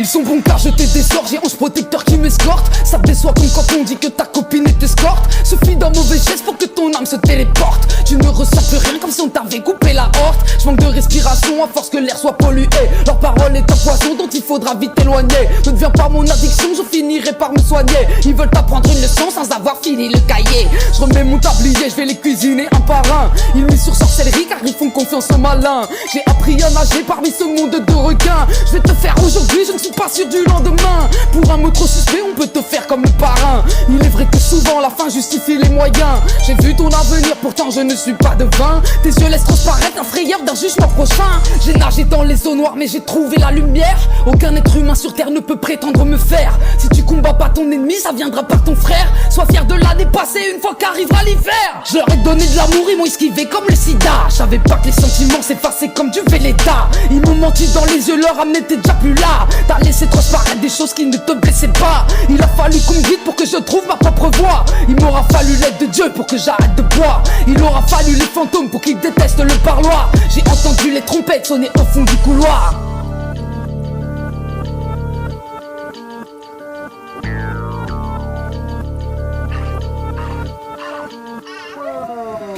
Ils sont bons car je t'ai désordre, j'ai ange protecteur qui m'escorte. Ça te déçoit comme quand on dit que ta copine est escorte. Suffit d'un mauvais geste pour que ton âme se téléporte. Tu ne ressens plus rien comme si on t'avait coupé la horte. Je manque de respiration à force que l'air soit pollué. Leur parole est un poison dont il faudra vite éloigner. Ne deviens pas mon addiction, je finirai par me soigner. Ils veulent t'apprendre une leçon sans avoir fini le cahier. Je remets mon tablier, je vais les cuisiner un par un. Ils misent sur sorcellerie car ils font confiance aux malins. J'ai appris à nager parmi ce monde de requins. Je vais te faire aujourd'hui, je ne suis pas sûr du lendemain. Pour un mot trop suspect, on peut te faire comme le parrain. Il est vrai que souvent la fin justifie les moyens. J'ai vu ton avenir, pourtant je ne suis pas devin. Tes yeux laissent transparaître la frayeur d'un jugement prochain. J'ai nagé dans les eaux noires mais j'ai trouvé la lumière. Aucun être humain sur terre ne peut prétendre me faire. Si tu combats pas ton ennemi, ça viendra par ton frère. Sois fier de l'année passée une fois qu'arrivera l'hiver. Je leur ai donné de l'amour, ils m'ont esquivé comme le sida. Je savais pas que les sentiments s'effaçaient comme du Véleda. Ils m'ont menti dans les yeux, leur âme n'était déjà plus là. T'as laissé transparaître des choses qui ne te blessaient pas. Il a fallu qu'on me guide pour que je trouve ma propre voie. Il m'aura fallu l'aide de Dieu pour que j'arrête de boire. Il aura fallu les fantômes pour qu'ils détestent le parloir. J'ai entendu les trompettes sonner au fond du couloir.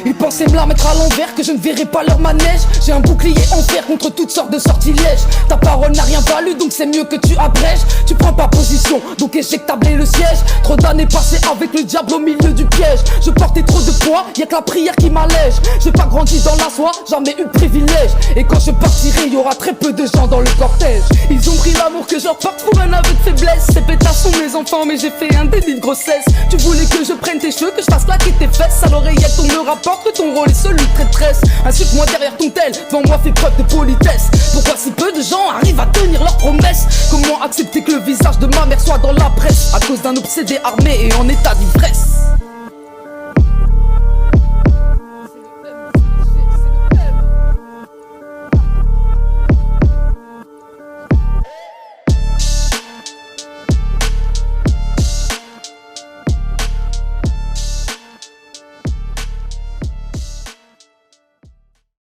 Ils pensaient me la mettre à l'envers, que je ne verrais pas leur manège. J'ai un bouclier en fer contre toutes sortes de sortilèges. Ta parole n'a rien valu, donc c'est mieux que tu abrèges. Tu prends pas position, donc échec tablé le siège. Trop d'années passées avec le diable au milieu du piège. Je portais trop de poids, y'a que la prière qui m'allège. J'ai pas grandi dans la soie, jamais eu de privilège. Et quand je partirai, y aura très peu de gens dans le cortège. Ils ont pris l'amour que je leur porte pour un aveu de faiblesse. Ces pétasses sont mes enfants, mais j'ai fait un délit de grossesse. Tu voulais que je prenne tes cheveux, que je fasse claquer tes fesses. À l'oreillette on me rapporte que ton rôle est celui de traîtresse. Insulte-moi derrière ton tel, devant moi fais preuve de politesse. Pourquoi si peu de gens arrivent à tenir leurs promesses? Comment accepter que le visage de ma mère soit dans la presse à cause d'un obsédé armé et en état d'ivresse?